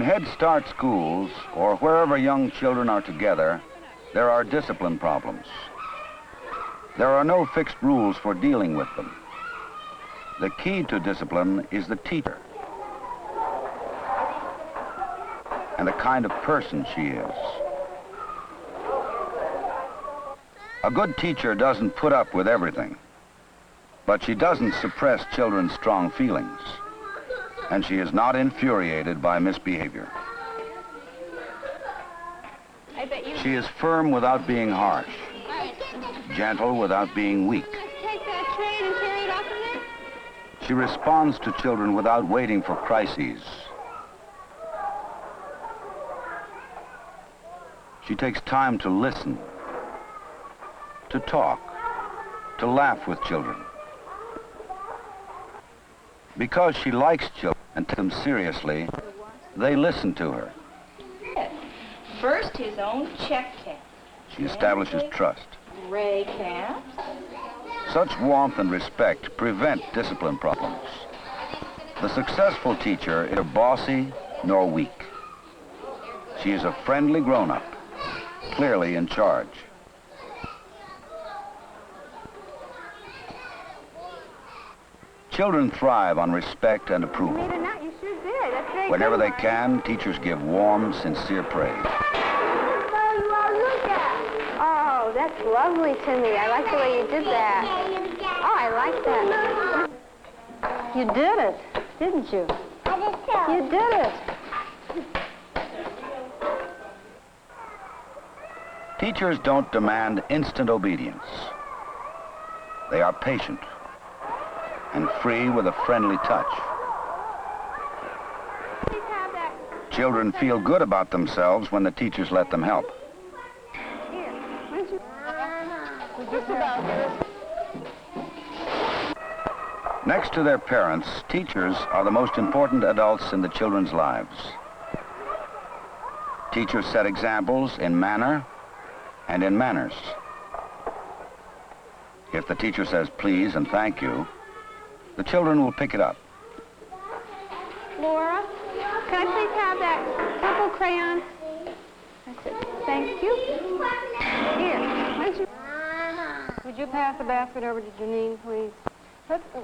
Head Start schools, or wherever young children are together, there are discipline problems. There are no fixed rules for dealing with them. The key to discipline is the teacher and the kind of person she is. A good teacher doesn't put up with everything, but she doesn't suppress children's strong feelings, and she is not infuriated by misbehavior. She is firm without being harsh, gentle without being weak. She responds to children without waiting for crises. She takes time to listen, to talk, to laugh with children. Because she likes children and takes them seriously, they listen to her. First, his own check cap. She establishes trust. Ray caps. Such warmth and respect prevent discipline problems. The successful teacher is neither bossy nor weak. She is a friendly grown-up, clearly in charge. Children thrive on respect and approval. Whenever they can, teachers give warm, sincere praise. Oh, that's lovely, Timmy. I like the way you did that. Oh, I like that. You did it, didn't you? I did too. You did it. Teachers don't demand instant obedience. They are patient and free with a friendly touch. Children feel good about themselves when the teachers let them help. Next to their parents, teachers are the most important adults in the children's lives. Teachers set examples in manner and in manners. If the teacher says please and thank you, the children will pick it up. Laura, can I please have that purple crayon? That's it. Thank you. Here, would you pass the basket over to Janine, please?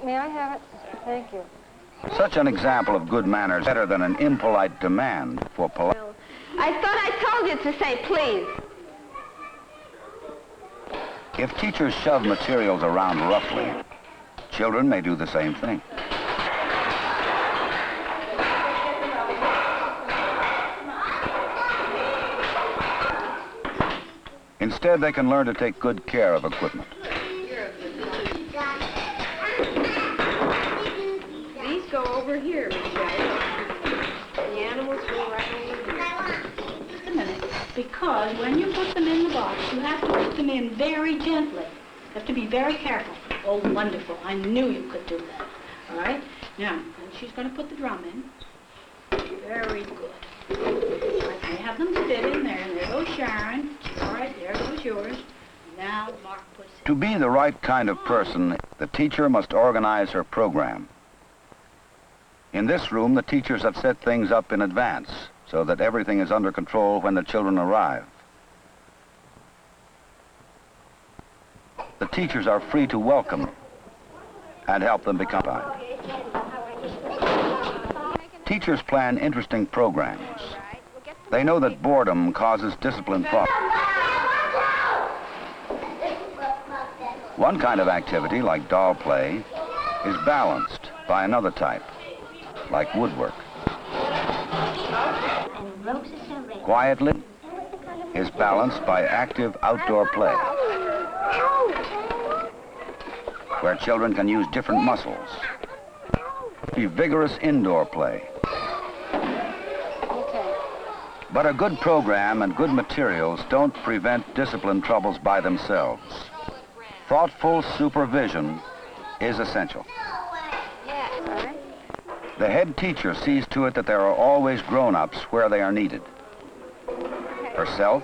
May I have it? Thank you. Such an example of good manners is better than an impolite demand for polite. I thought I told you to say please. If teachers shove materials around roughly, children may do the same thing. Instead, they can learn to take good care of equipment. These go over here, Michelle. The animals go right over here. Just a minute. Because when you put them in the box, you have to put them in very gently. You have to be very careful. Oh, wonderful. I knew you could do that. All right? Now, she's going to put the drum in. Very good. I have them fit in there, and there goes Sharon. All right, there goes yours. Now, Mark puts it. To be the right kind of person, the teacher must organize her program. In this room, the teachers have set things up in advance so that everything is under control when the children arrive. The teachers are free to welcome and help them become fine. Teachers plan interesting programs. They know that boredom causes discipline problems. One kind of activity, like doll play, is balanced by another type, like woodwork. Quietly is balanced by active outdoor play, where children can use different muscles. Be vigorous indoor play. But a good program and good materials don't prevent discipline troubles by themselves. Thoughtful supervision is essential. The head teacher sees to it that there are always grown-ups where they are needed. Herself,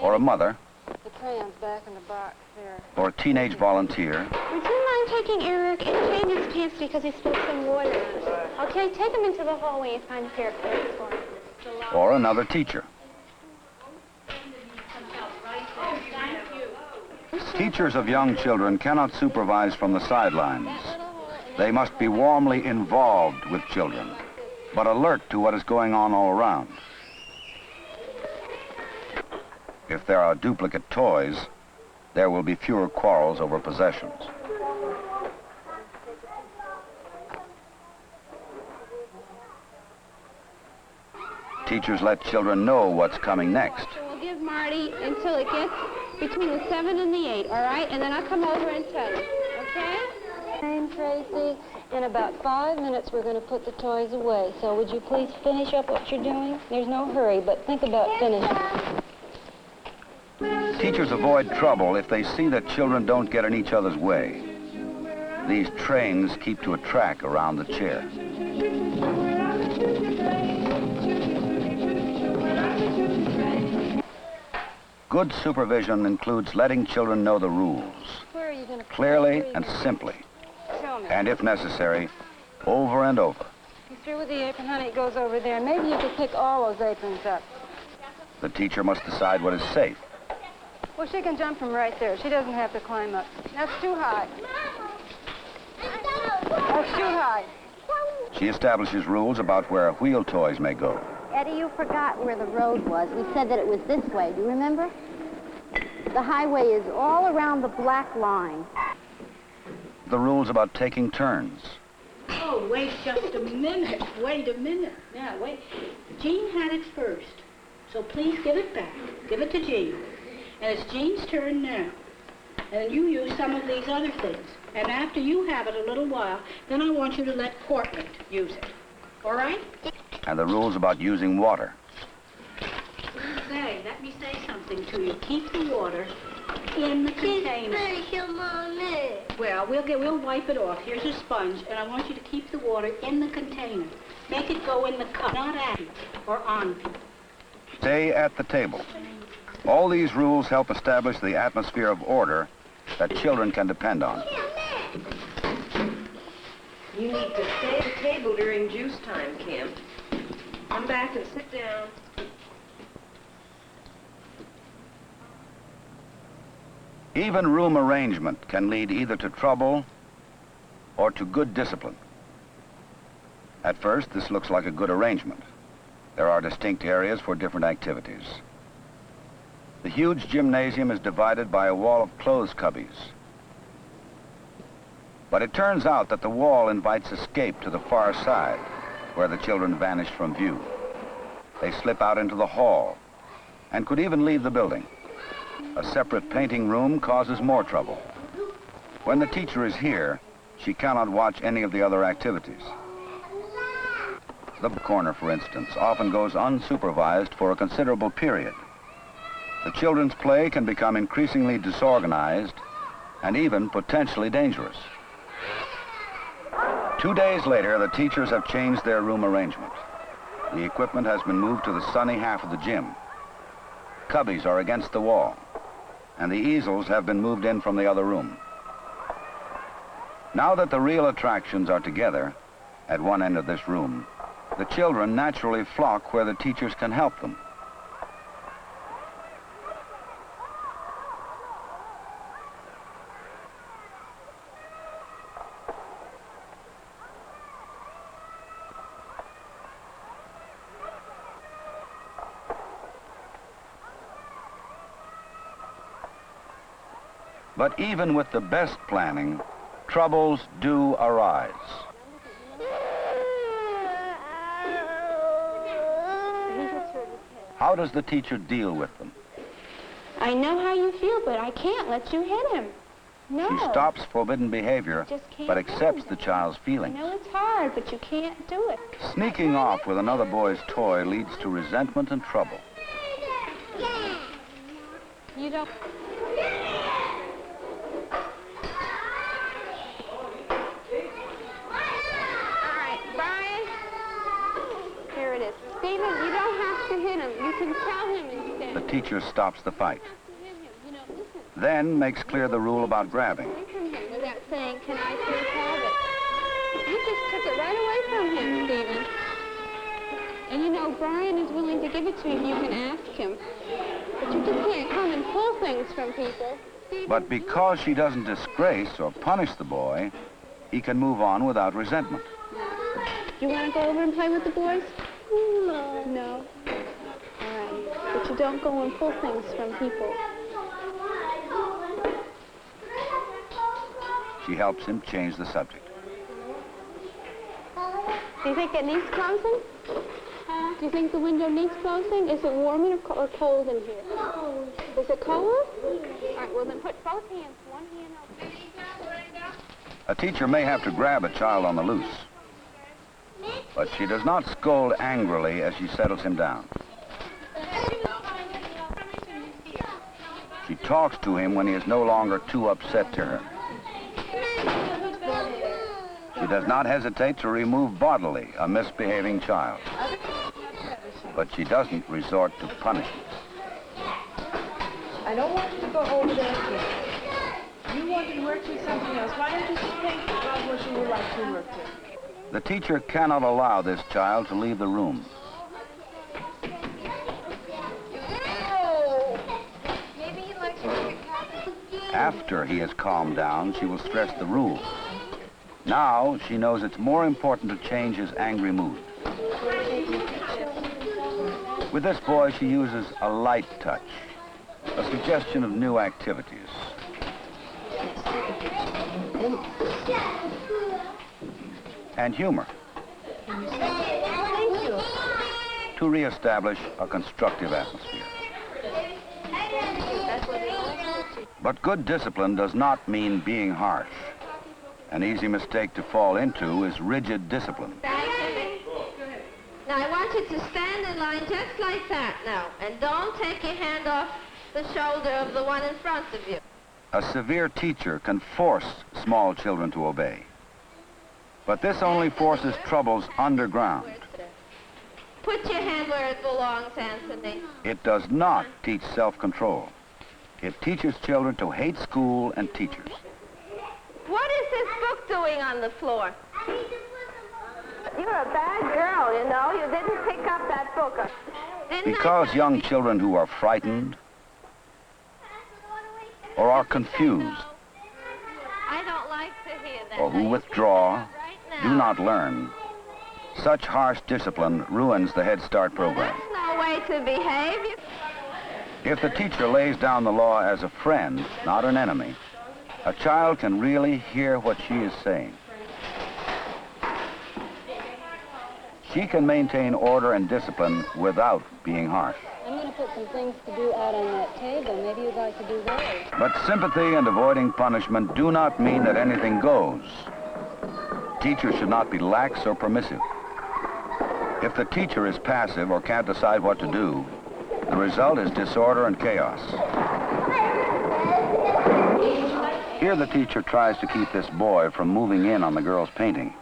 or a mother, The crayon's back in the box there. or a teenage volunteer, Would you mind taking Eric and change his pants because he spilled some water on it. Okay, take him into the hallway and find a pair of clothes for him. Or another teacher. Teachers of young children cannot supervise from the sidelines. They must be warmly involved with children, but alert to what is going on all around. If there are duplicate toys, there will be fewer quarrels over possessions. Teachers let children know what's coming next. So we'll give Marty until it gets between the 7 and the 8, all right? And then I'll come over and tell you, okay? Tracy, in about 5 minutes we're going to put the toys away. So would you please finish up what you're doing? There's no hurry, but think about finishing. Teachers avoid trouble if they see that children don't get in each other's way. These trains keep to a track around the chair. Good supervision includes letting children know the rules, clearly and simply, and if necessary, over and over. He's through with the apron, honey. It goes over there. Maybe you could pick all those aprons up. The teacher must decide what is safe. Well, she can jump from right there. She doesn't have to climb up. That's too high. That's too high. She establishes rules about where wheel toys may go. Eddie, you forgot where the road was. We said that it was this way. Do you remember? The highway is all around the black line. The rules about taking turns. Oh, wait just a minute. Wait a minute. Now, wait. Jean had it first. So please give it back. Give it to Jean. And it's Jean's turn now. And you use some of these other things. And after you have it a little while, then I want you to let Portland use it. All right? And the rules about using water. Let me say something to you. Keep the water in the container. Well, we'll wipe it off. Here's a sponge, and I want you to keep the water in the container. Make it go in the cup, not at you or on people. Stay at the table. All these rules help establish the atmosphere of order that children can depend on. You need to stay at the table during juice time, Kim. Come back and sit down. Even room arrangement can lead either to trouble or to good discipline. At first, this looks like a good arrangement. There are distinct areas for different activities. The huge gymnasium is divided by a wall of clothes cubbies. But it turns out that the wall invites escape to the far side, where the children vanish from view. They slip out into the hall and could even leave the building. A separate painting room causes more trouble. When the teacher is here, she cannot watch any of the other activities. The corner, for instance, often goes unsupervised for a considerable period. The children's play can become increasingly disorganized and even potentially dangerous. 2 days later, the teachers have changed their room arrangement. The equipment has been moved to the sunny half of the gym. Cubbies are against the wall, and the easels have been moved in from the other room. Now that the real attractions are together at one end of this room, the children naturally flock where the teachers can help them. But even with the best planning, troubles do arise. How does the teacher deal with them? I know how you feel, but I can't let you hit him. No. She stops forbidden behavior, Just can't but do accepts that. the child's I feelings. know it's hard, but you can't do it. Sneaking off with another boy's toy leads to resentment and trouble. You don't... All right, Brian. Here it is. Stephen, you don't have to hit him. You can tell him instead. The teacher stops the fight, You don't have to hit him. You know, listen. then makes clear the rule about grabbing. Away from him without saying, can I please have it? You just took it right away from him, Stephen. And you know, Brian is willing to give it to you if you can ask him. But you just can't come and pull things from people. Stephen? But because she doesn't disgrace or punish the boy, he can move on without resentment. You want to go over and play with the boys? No. No? All right. But you don't go and pull things from people. She helps him change the subject. Do you think it needs closing? Do you think the window needs closing? Is it warm or cold in here? Is it cold? All right, well then put both hands, one hand over. A teacher may have to grab a child on the loose, but she does not scold angrily as she settles him down. She talks to him when he is no longer too upset to her. She does not hesitate to remove bodily a misbehaving child, but she doesn't resort to punishment. I don't want you to go over there again. You want to work with something else. Why don't you think about what you would like to work with? The teacher cannot allow this child to leave the room. After he has calmed down, she will stress the rules. Now, she knows it's more important to change his angry mood. With this boy, she uses a light touch, a suggestion of new activities. And humor. To reestablish a constructive atmosphere. But good discipline does not mean being harsh. An easy mistake to fall into is rigid discipline. Now, I want you to stand in line just like that now, and don't take your hand off the shoulder of the one in front of you. A severe teacher can force small children to obey. But this only forces troubles underground. Put your hand where it belongs, Anthony. It does not teach self-control. It teaches children to hate school and teachers. What is this book doing on the floor? You're a bad girl, you know. You didn't pick up that book. Because young children who are frightened or are confused I don't like to hear that. or who withdraw do not learn, such harsh discipline ruins the Head Start program. That's no way to behave. If the teacher lays down the law as a friend, not an enemy, a child can really hear what she is saying. She can maintain order and discipline without being harsh. I'm going to put some things to do out on that table. Maybe you'd like to do those. But sympathy and avoiding punishment do not mean that anything goes. Teachers should not be lax or permissive. If the teacher is passive or can't decide what to do, the result is disorder and chaos. Here the teacher tries to keep this boy from moving in on the girl's painting.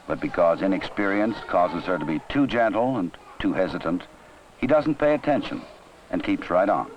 But because inexperience causes her to be too gentle and too hesitant, he doesn't pay attention and keeps right on.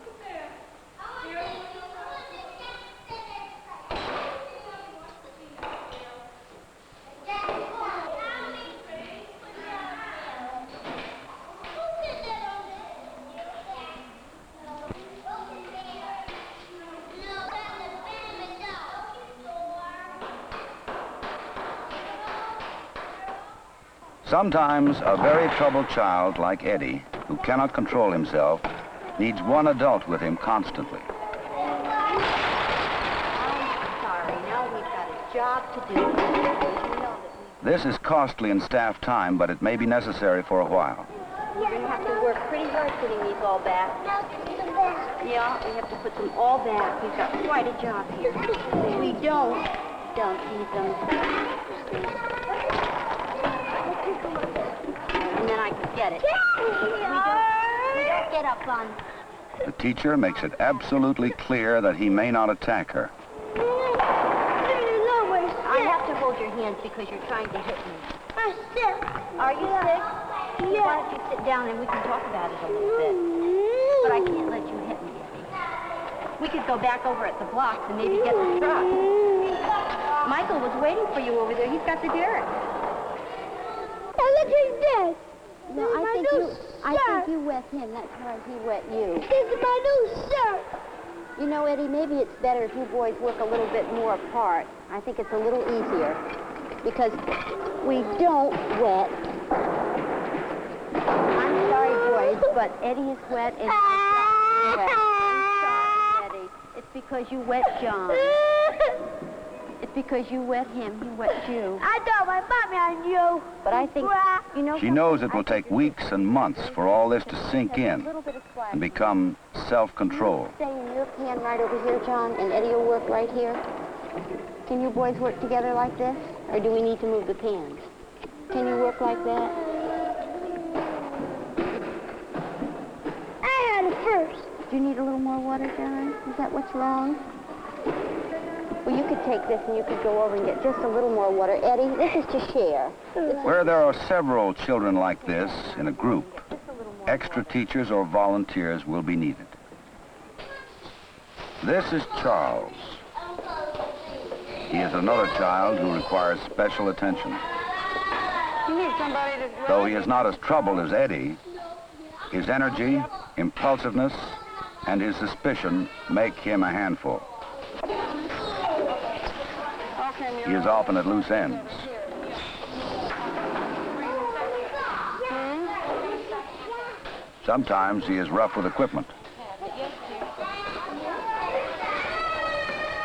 Sometimes a very troubled child like Eddie, who cannot control himself, needs one adult with him constantly. Sorry, now we've got a job to do. You know that This is costly in staff time, but it may be necessary for a while. we're going to have to work pretty hard putting these all back. Yeah, we have to put them all back. We've got quite a job here. If we don't feed them. And then I can get it. We don't get up on. The teacher makes it absolutely clear that he may not attack her. I have to hold your hands because you're trying to hit me. I'm sick. Are you sick? Why don't you sit down and we can talk about it a little bit? But I can't let you hit me, Eddie. We could go back over at the blocks and maybe get the truck. Michael was waiting for you over there. He's got the derrick. Oh, look who's this. No, I think you wet him. That's why he wet you. This is my new shirt. You know, Eddie, maybe it's better if you boys work a little bit more apart. I think it's a little easier. Because we don't wet. I'm sorry, boys, but Eddie is wet and John is wet. I'm sorry, Eddie. It's because you wet John. It's because you wet him. He wet you. I told my mommy on you. But I think, you know... She knows it will take weeks and months for all this to sink in and become self-control. Stay in your pan right over here, John, and Eddie will work right here. Can you boys work together like this? Or do we need to move the pans? Can you work like that? I had it first. Do you need a little more water, John? Is that what's wrong? Well, you could take this and you could go over and get just a little more water. Eddie, this is to share. Where there are several children like this in a group, extra teachers or volunteers will be needed. This is Charles. He is another child who requires special attention. You need somebody to... Though he is not as troubled as Eddie, his energy, impulsiveness, and his suspicion make him a handful. He is often at loose ends. Sometimes he is rough with equipment.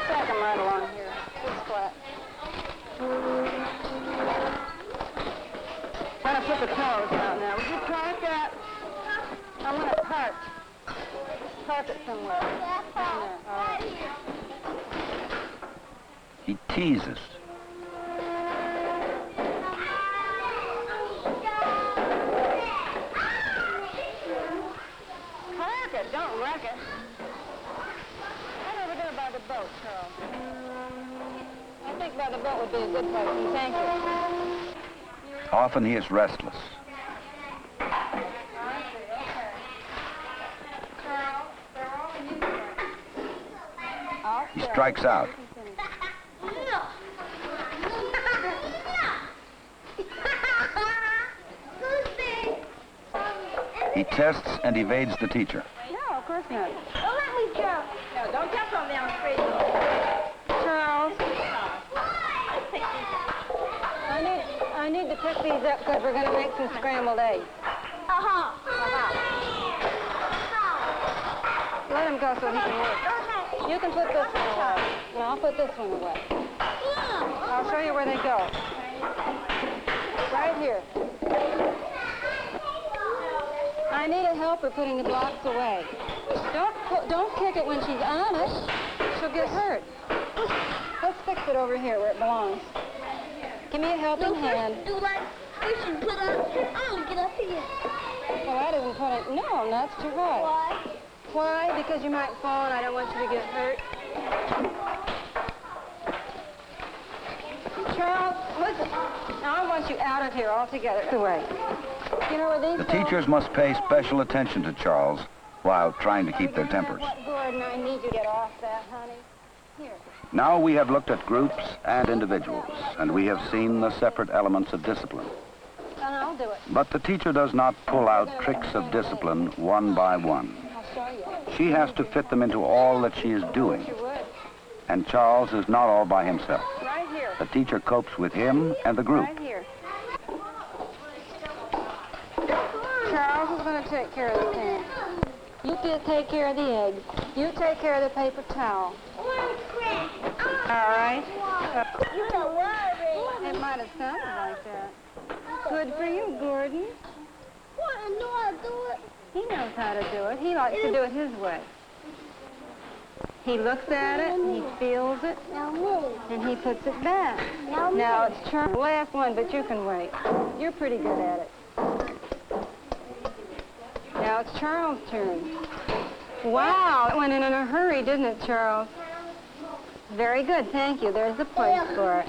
Stack them right along here. It's flat. I'm going to put the toes out now. Would you park that? I want to park. Park it somewhere. Down there. All right. He teases. Park it. Don't wreck it. Head over there by the boat, Charles. I think by the boat would be a good place. And thank you. Often he is restless. He strikes out. He tests and evades the teacher. No, of course not. Don't let me jump. No, don't jump on me. I'm afraid. Charles, I need to pick these up because we're going to make some scrambled eggs. Let him go so he can work. You can put this one away. No, I'll put this one away. I'll show you where they go. Right here. I need a helper putting the blocks away. Don't kick it when she's on it. She'll get hurt. Let's fix it over here where it belongs. Give me a helping hand. We should put up. Oh, get up here. Well, I didn't put it. No, that's too high. Why? Why? Because you might fall and I don't want you to get hurt. Charles, listen. Now I want you out of here altogether. Away. You know where these The teachers must pay special attention to Charles while trying to keep their tempers. What, Gordon? I need you to get off that, honey. Here. Now we have looked at groups and individuals, and we have seen the separate elements of discipline. And I'll do it. But the teacher does not pull out tricks of discipline one by one. I'll show you. She has to fit them into all that she is doing. You would. And Charles is not all by himself. Right here. The teacher copes with him and the group. Right here. Charles is going to take care of the pan. You take care of the eggs. You take care of the paper towel. All right. It might have sounded like that. Good for you, Gordon. I know how to do it. He knows how to do it. He likes to do it his way. He looks at it, and he feels it, Now move. and he puts it back. Now move. Now it's Charles' last one, but you can wait. You're pretty good at it. Now it's Charles' turn. Wow, it went in a hurry, didn't it, Charles? Very good, thank you. There's the place for it.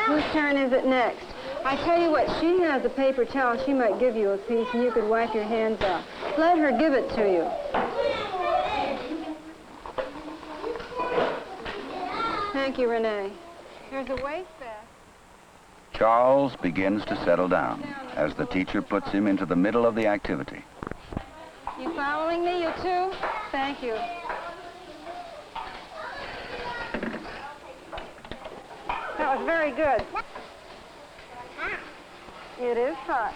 Whose turn is it next? I tell you what, she has a paper towel. She might give you a piece, and you could wipe your hands off. Let her give it to you. Thank you, Renee. Here's a wastebasket. Charles begins to settle down as the teacher puts him into the middle of the activity. You following me, you two? Thank you. That was very good. It is hot.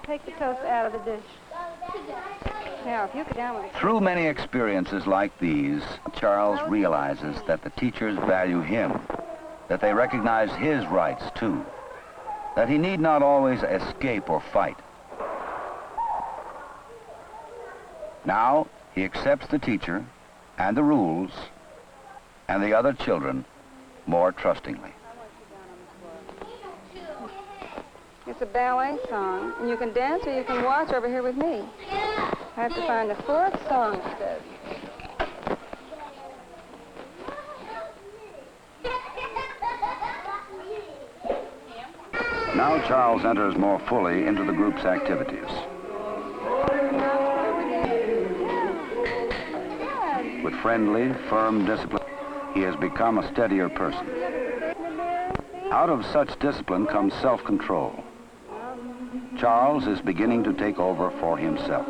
Take the toast out of the dish. Now, if you get down with it. Through many experiences like these, Charles realizes that the teachers value him, that they recognize his rights too, that he need not always escape or fight. Now, he accepts the teacher and the rules and the other children more trustingly. It's a ballet song, and you can dance or you can watch over here with me. I have to find a fourth song instead. Now Charles enters more fully into the group's activities. With friendly, firm discipline, he has become a steadier person. Out of such discipline comes self-control. Charles is beginning to take over for himself.